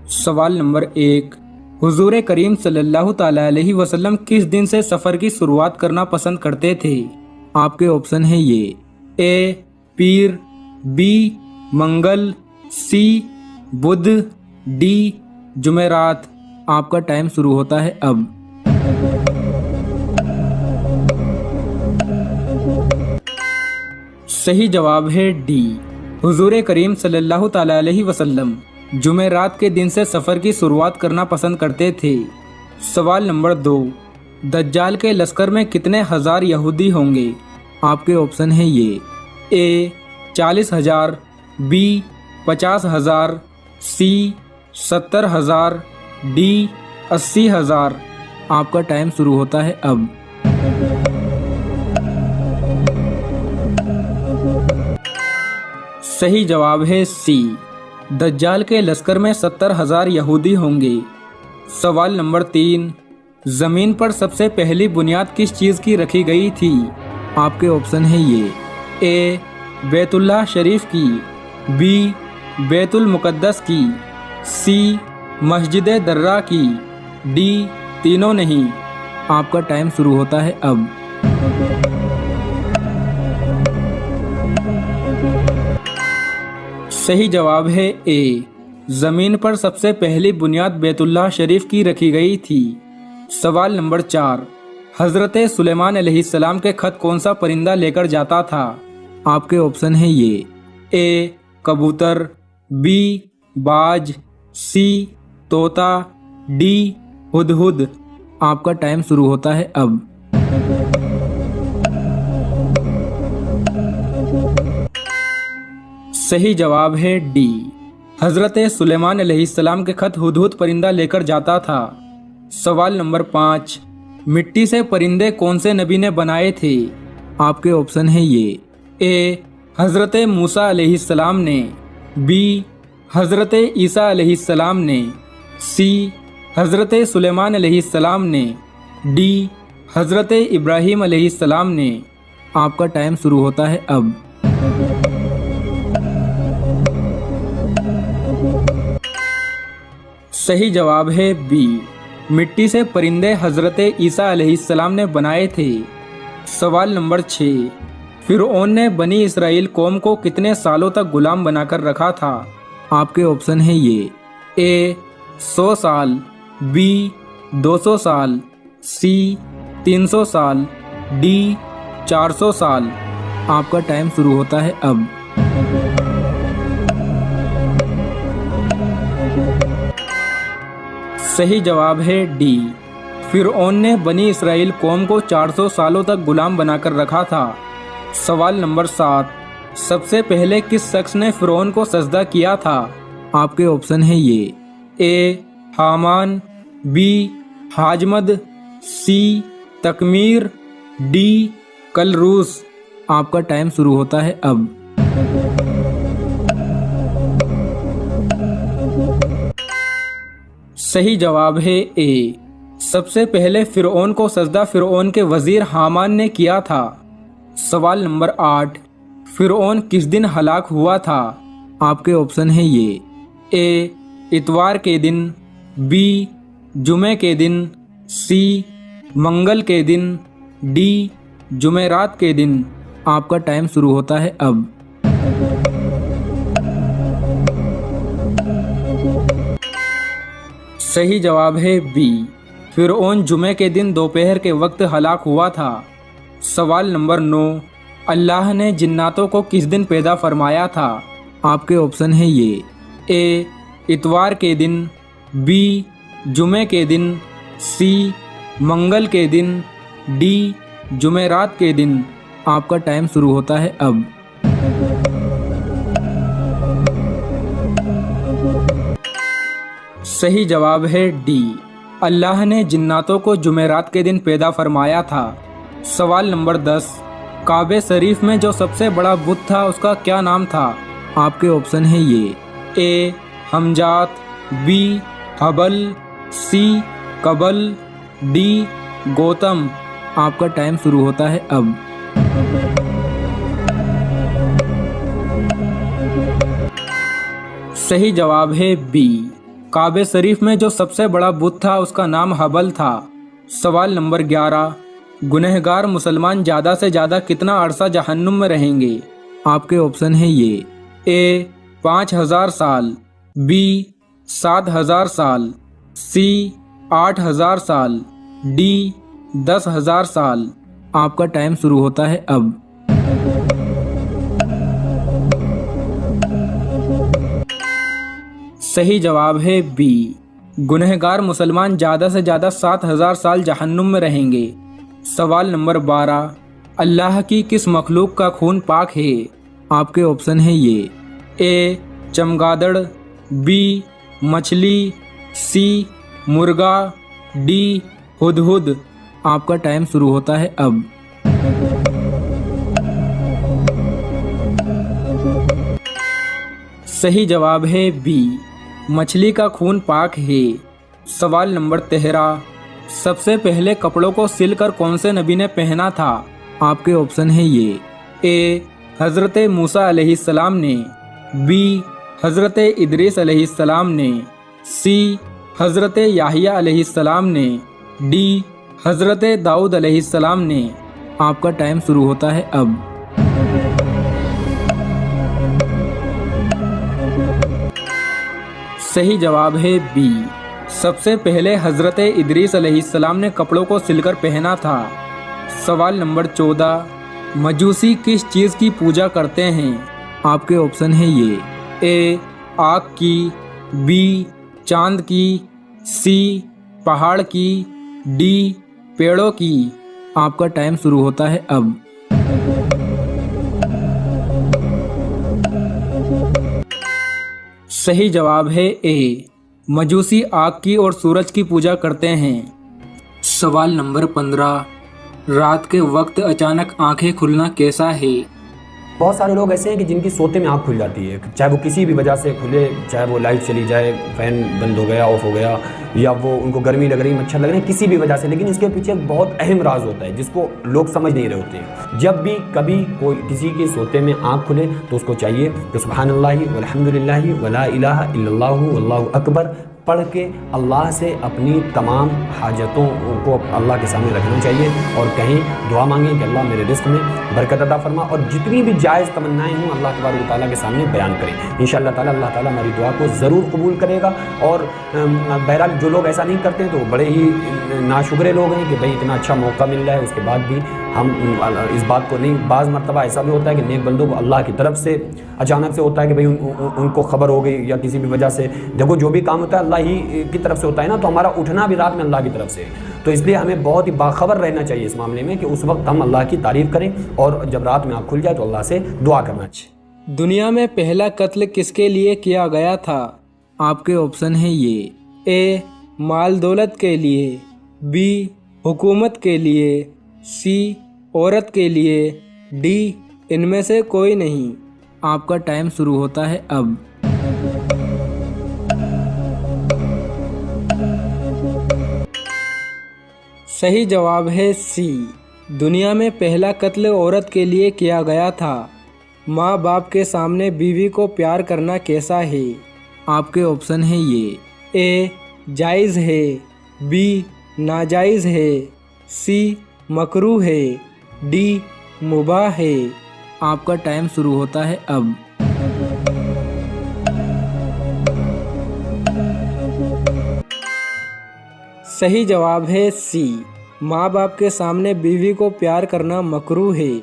सवाल नंबर 1, हुजूर करीम सल्लल्लाहु ताला अलैहि वसल्लम किस दिन से सफ़र की शुरुआत करना पसंद करते थे? आपके ऑप्शन है ये ए पीर, बी मंगल, सी बुध, डी जुमेरात। आपका टाइम शुरू होता है अब। सही जवाब है डी, हुजूर करीम सल्लल्लाहु ताला अलैहि वसल्लम जुमेरात के दिन से सफ़र की शुरुआत करना पसंद करते थे। सवाल नंबर 2, दज्जाल के लश्कर में कितने हजार यहूदी होंगे? आपके ऑप्शन है ये ए 40,000, बी 50,000, सी 70,000, डी 80,000। आपका टाइम शुरू होता है अब। सही जवाब है सी, दज्जाल के लश्कर में 70,000 यहूदी होंगे। सवाल नंबर 3, जमीन पर सबसे पहली बुनियाद किस चीज़ की रखी गई थी? आपके ऑप्शन है ये ए बैतुल्लाह शरीफ की, बी बैतुल मुकद्दस की, सी मस्जिद दर्रा की, डी तीनों नहीं। आपका टाइम शुरू होता है अब। सही जवाब है ए, जमीन पर सबसे पहली बुनियाद बैतुल्लाह शरीफ की रखी गई थी। सवाल नंबर 4, हजरत सुलेमान अलैहिस्सलाम के खत कौन सा परिंदा लेकर जाता था? आपके ऑप्शन है ये ए कबूतर, बी बाज, सी तोता, डी हुदहुद। आपका टाइम शुरू होता है अब। सही जवाब है डी, हजरत सुलेमान अलैहिस्सलाम के खत हुदहुद परिंदा लेकर जाता था। सवाल नंबर 5, मिट्टी से परिंदे कौन से नबी ने बनाए थे? आपके ऑप्शन है ये ए हजरत मूसा अलैहिस्सलाम ने, बी हजरत ईसा अलैहिस्सलाम ने, सी हजरत सुलेमान अलैहिस्सलाम ने, डी हजरत इब्राहीम अलैहिस्सलाम ने। आपका टाइम शुरू होता है अब। सही जवाब है बी, मिट्टी से परिंदे हजरत ईसा अलैहिस्सलाम ने बनाए थे। सवाल नंबर 6, फिरऔन ने बनी इसराइल कौम को कितने सालों तक गुलाम बनाकर रखा था? आपके ऑप्शन है ये ए 100 साल, बी 200 साल, सी 300 साल, डी 400 साल। आपका टाइम शुरू होता है अब। सही जवाब है डी, फिरऔन ने बनी इसराइल कौम को 400 सालों तक गुलाम बनाकर रखा था। सवाल नंबर 7, सबसे पहले किस शख्स ने फिरौन को सजदा किया था? आपके ऑप्शन है ये ए हामान, बी हाजमद, सी तकमीर, डी कलरूस। आपका टाइम शुरू होता है अब। सही जवाब है ए, सबसे पहले फिरऔन को सजदा फिरऔन के वजीर हामान ने किया था। सवाल नंबर 8, फिरऔन किस दिन हलाक हुआ था? आपके ऑप्शन है ये ए इतवार के दिन, बी जुमे के दिन, सी मंगल के दिन, डी जुमेरात के दिन। आपका टाइम शुरू होता है अब। सही जवाब है बी, फिरऔन जुमे के दिन दोपहर के वक्त हलाक हुआ था। सवाल नंबर 9, अल्लाह ने जिन्नातों को किस दिन पैदा फरमाया था? आपके ऑप्शन है ये ए इतवार के दिन, बी जुमे के दिन, सी मंगल के दिन, डी जुमेरात के दिन। आपका टाइम शुरू होता है अब। सही जवाब है डी, अल्लाह ने जिन्नातों को जुमेरात के दिन पैदा फरमाया था। सवाल नंबर 10, काबे शरीफ में जो सबसे बड़ा बुत था उसका क्या नाम था? आपके ऑप्शन है ये ए हमजात, बी हबल, सी कबल, डी गौतम। आपका टाइम शुरू होता है अब। सही जवाब है बी, काबे शरीफ में जो सबसे बड़ा बुत था उसका नाम हबल था। सवाल नंबर 11, गुनहगार मुसलमान ज़्यादा से ज़्यादा कितना अरसा जहन्नुम में रहेंगे? आपके ऑप्शन है ये, ए 5000 साल, बी 7000 साल, सी 8000 साल, डी 10,000 साल। आपका टाइम शुरू होता है अब। सही जवाब है बी, गुनहगार मुसलमान ज़्यादा से ज़्यादा 7000 साल जहन्नुम में रहेंगे। सवाल नंबर 12, अल्लाह की किस मखलूक का खून पाक है? आपके ऑप्शन है ये, ए चमगादड़, बी मछली, सी मुर्गा, डी हुदहुद। आपका टाइम शुरू होता है अब। सही जवाब है बी, मछली का खून पाक है। सवाल नंबर 13, सबसे पहले कपड़ों को सिलकर कौन से नबी ने पहना था? आपके ऑप्शन है ये, ए हज़रत मूसा अलैहिस्सलाम ने, बी हज़रत इदरीस अलैहिस्सलाम ने, सी हज़रत याहिया अलैहिस्सलाम ने, डी हज़रत दाऊद अलैहिस्सलाम ने। आपका टाइम शुरू होता है अब। सही जवाब है बी, सबसे पहले हज़रत इदरीस अलैहिस्सलाम ने कपड़ों को सिलकर पहना था। सवाल नंबर 14, मजूसी किस चीज़ की पूजा करते हैं? आपके ऑप्शन है ये, ए आग की, बी चांद की, सी पहाड़ की, डी पेड़ों की। आपका टाइम शुरू होता है अब। सही जवाब है ए, मजूसी आग की और सूरज की पूजा करते हैं। सवाल नंबर 15, रात के वक्त अचानक आंखें खुलना कैसा है? बहुत सारे लोग ऐसे हैं कि जिनकी सोते में आँख खुल जाती है, चाहे वो किसी भी वजह से खुले, चाहे वो लाइट चली जाए, फ़ैन बंद हो गया, ऑफ हो गया, या वो उनको गर्मी लग रही, मच्छर लग रहे हैं, किसी भी वजह से। लेकिन इसके पीछे एक बहुत अहम राज होता है जिसको लोग समझ नहीं रहे होते हैं। जब भी कभी कोई किसी के सोते में आँख खुले तो उसको चाहिए कि सुब्हानल्लाहि वल्हम्दुलिल्लाहि वला इलाहा इल्लल्लाहु वल्लाहु अकबर पढ़ के अल्लाह से अपनी तमाम हाजतों को अल्लाह के सामने रखना चाहिए और कहीं दुआ मांगें कि अल्लाह मेरे रिस्क में बरकत अता फरमा, और जितनी भी जायज़ तमन्नाएं हों अल्लाह तबारक व तआला के सामने बयान करें। इंशाअल्लाह ताला अल्लाह ताला हमारी दुआ को ज़रूर कबूल करेगा। और बहरहाल जो लोग ऐसा नहीं करते तो बड़े ही नाशुक्रे लोग हैं कि भाई इतना अच्छा मौका मिल रहा है, उसके बाद भी हम इस बात को नहीं। बाज़ मरतबा ऐसा भी होता है कि नेक बंदों को अल्लाह की तरफ से अचानक से होता है कि भाई उनको खबर हो गई या किसी भी वजह से। देखो जो भी काम होता है अल्लाह ही की तरफ से होता है ना, तो हमारा उठना भी रात में अल्लाह की तरफ से। तो इसलिए हमें बहुत ही बाखबर रहना चाहिए इस मामले में कि उस वक्त हम अल्लाह की तारीफ़ करें और जब रात में आँख खुल जाए तो अल्लाह से दुआ करना चाहिए। दुनिया में पहला कत्ल किसके लिए किया गया था? आपके ऑप्शन है ये, ए माल दौलत के लिए, बी हुकूमत के लिए, सी औरत के लिए, डी इनमें से कोई नहीं। आपका टाइम शुरू होता है अब। सही जवाब है सी, दुनिया में पहला कत्ल औरत के लिए किया गया था। माँ बाप के सामने बीवी को प्यार करना कैसा है? आपके ऑप्शन है ये, ए जायज़ है, बी नाजायज़ है, सी मकरूह है, डी मुबाह है। आपका टाइम शुरू होता है अब। सही जवाब है सी, माँ बाप के सामने बीवी को प्यार करना मकरूह है।